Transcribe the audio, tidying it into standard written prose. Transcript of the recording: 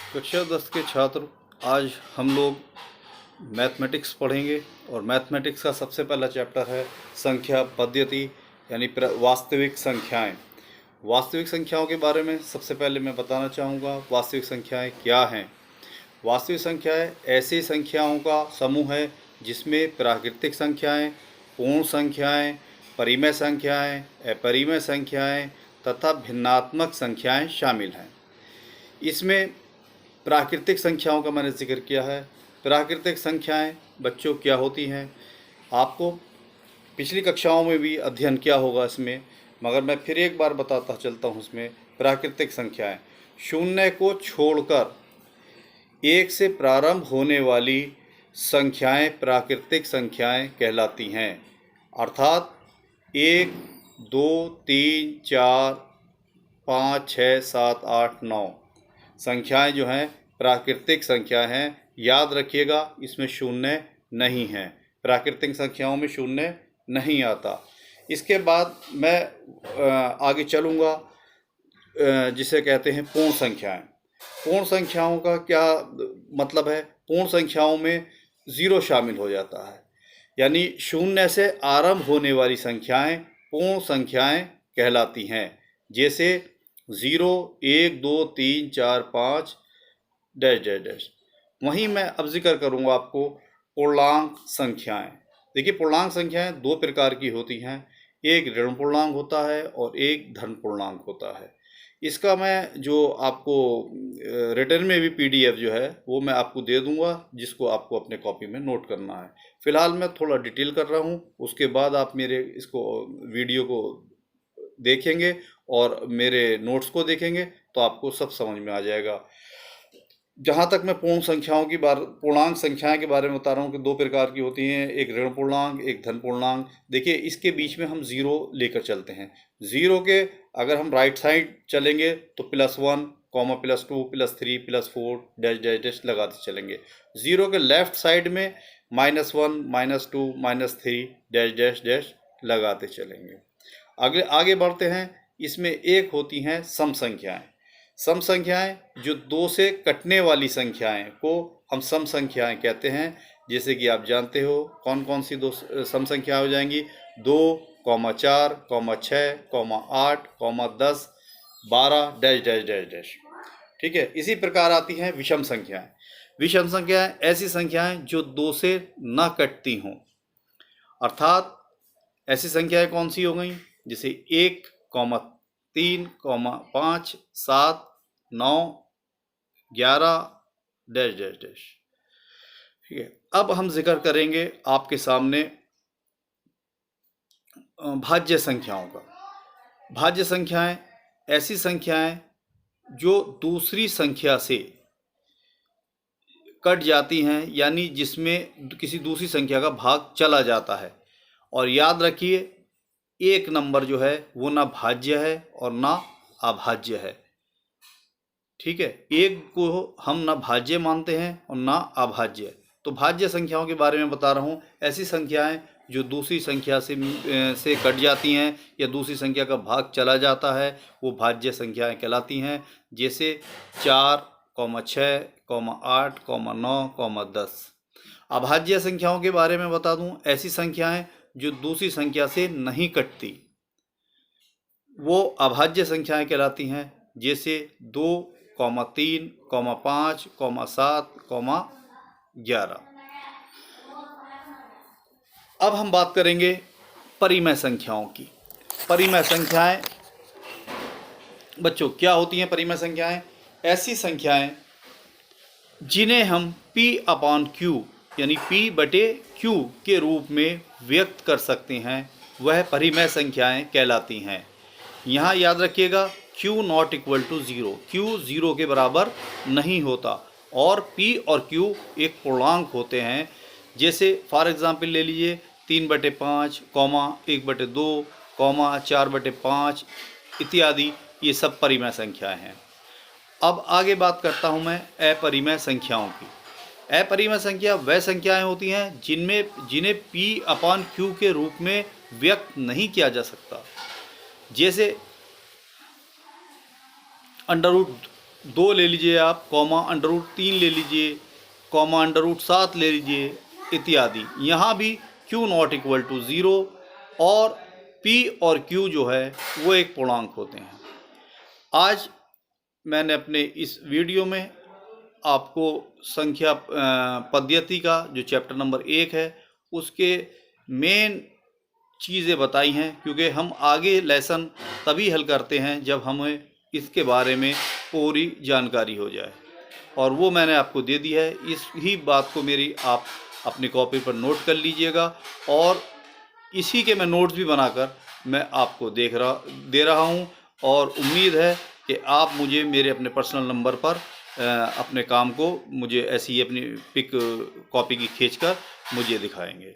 कक्षा 10 के छात्र, आज हम लोग मैथमेटिक्स पढ़ेंगे और मैथमेटिक्स का सबसे पहला चैप्टर है संख्या पद्धति यानी वास्तविक संख्याएं। वास्तविक संख्याओं के बारे में सबसे पहले मैं बताना चाहूँगा वास्तविक संख्याएं क्या हैं। वास्तविक संख्याएं ऐसी संख्याओं का समूह है जिसमें प्राकृतिक संख्याएं, पूर्ण संख्याएं, परिमेय संख्याएं, अपरिमेय संख्याएं तथा भिन्नात्मक संख्याएं शामिल हैं। इसमें प्राकृतिक संख्याओं का मैंने जिक्र किया है। प्राकृतिक संख्याएं बच्चों क्या होती हैं, आपको पिछली कक्षाओं में भी अध्ययन किया होगा इसमें, मगर मैं फिर एक बार बताता चलता हूँ। इसमें प्राकृतिक संख्याएं शून्य को छोड़कर एक से प्रारंभ होने वाली संख्याएं प्राकृतिक संख्याएं कहलाती हैं। अर्थात 1, 2, 3, 4, 5, 6, 7, 8, 9 संख्याएं जो हैं प्राकृतिक संख्या हैं। याद रखिएगा, इसमें शून्य नहीं है, प्राकृतिक संख्याओं में शून्य नहीं आता। इसके बाद मैं आगे चलूँगा जिसे कहते हैं पूर्ण संख्याएं। पूर्ण संख्याओं का क्या मतलब है? पूर्ण संख्याओं में ज़ीरो शामिल हो जाता है, यानी शून्य से आरंभ होने वाली संख्याएं पूर्ण संख्याएं कहलाती हैं। जैसे 0, 1, 2, 3, 4, 5 डैश डैश डैश। वहीं मैं अब जिक्र करूंगा आपको पूर्णांक संख्याएं। देखिए, पूर्णांक संख्याएं दो प्रकार की होती हैं, एक ऋण पूर्णांक होता है और एक धन पूर्णांक होता है। इसका मैं जो आपको रिटर्न में भी PDF जो है वो मैं आपको दे दूंगा, जिसको आपको अपने कॉपी में नोट करना है। फिलहाल मैं थोड़ा डिटेल कर रहा हूँ, उसके बाद आप मेरे इसको वीडियो को देखेंगे और मेरे नोट्स को देखेंगे तो आपको सब समझ में आ जाएगा। जहाँ तक मैं पूर्णांक संख्याएं के बारे में बता रहा हूँ कि दो प्रकार की होती हैं, एक ऋण पूर्णांक, एक धन पूर्णांक। देखिए, इसके बीच में हम ज़ीरो लेकर चलते हैं। ज़ीरो के अगर हम राइट साइड चलेंगे तो +1, +2, +3, +4 डैश डैश डैश लगाते चलेंगे। ज़ीरो के लेफ्ट साइड में -1, -2, -3 डैश डैश डैश लगाते चलेंगे। आगे बढ़ते हैं। इसमें एक होती हैं सम संख्याएं। सम संख्याएं जो दो से कटने वाली संख्याएं को हम सम संख्याएं कहते हैं। जैसे कि आप जानते हो कौन कौन सी दो सम संख्याएं हो जाएंगी? 2, 4, 6, 8, 10, 12 डैश डैश डैश डैश। ठीक है। इसी प्रकार आती हैं विषम संख्याएं। विषम संख्याएं ऐसी संख्याएं जो दो से न कटती हों। अर्थात ऐसी संख्याएं कौन सी हो गई? जैसे 1, 3, 5, 7, 9, 11 डैश डैश डैश। ठीक है। अब हम जिक्र करेंगे आपके सामने भाज्य संख्याओं का। भाज्य संख्याएं ऐसी संख्याएं जो दूसरी संख्या से कट जाती हैं, यानी जिसमें किसी दूसरी संख्या का भाग चला जाता है। और याद रखिए, एक नंबर जो है वो ना भाज्य है और ना अभाज्य है। ठीक है। एक को हम ना भाज्य मानते हैं और ना अभाज्य। तो भाज्य संख्याओं के बारे में बता रहा हूँ। ऐसी संख्याएं जो दूसरी संख्या से कट जाती हैं या दूसरी संख्या का भाग चला जाता है, वो भाज्य संख्याएं कहलाती हैं। जैसे 4, 6, 8, 9, 10। अभाज्य संख्याओं के बारे में बता दूं। ऐसी संख्याएं जो दूसरी संख्या से नहीं कटती, वो अभाज्य संख्याएं कहलाती हैं। जैसे 2, 3, 5, 7, 11। अब हम बात करेंगे परिमेय संख्याओं की। परिमेय संख्याएं बच्चों क्या होती हैं? परिमेय संख्याएं ऐसी संख्याएं जिन्हें हम P/Q यानी P/Q के रूप में व्यक्त कर सकते हैं, वह परिमेय संख्याएं कहलाती हैं। यहाँ याद रखिएगा, Q ≠ 0, Q 0 के बराबर नहीं होता और P और Q एक पूर्णांक होते हैं। जैसे फॉर एग्जांपल ले लीजिए 3/5, 1/2, 4/5 इत्यादि। ये सब परिमेय संख्याएं हैं। अब आगे बात करता हूं मैं अपरिमेय संख्याओं की। अपरिमेय संख्या वह संख्याएं होती हैं जिन्हें P/Q के रूप में व्यक्त नहीं किया जा सकता। जैसे √2 2 ले लीजिए आप, कॉमा √3 ले लीजिए, कॉमा √7 ले लीजिए इत्यादि। यहाँ भी q नॉट इक्वल टू 0 और p और q जो है वो एक पूर्णांक होते हैं। आज मैंने अपने इस वीडियो में आपको संख्या पद्धति का जो चैप्टर नंबर 1 है उसके मेन चीज़ें बताई हैं, क्योंकि हम आगे लेसन तभी हल करते हैं जब हमें इसके बारे में पूरी जानकारी हो जाए, और वो मैंने आपको दे दी है। इस ही बात को मेरी आप अपनी कॉपी पर नोट कर लीजिएगा, और इसी के मैं नोट्स भी बनाकर मैं आपको दे रहा हूँ, और उम्मीद है कि आप मुझे मेरे अपने पर्सनल नंबर पर अपने काम को मुझे ऐसी ही अपनी पिक कॉपी की खींचकर मुझे दिखाएंगे।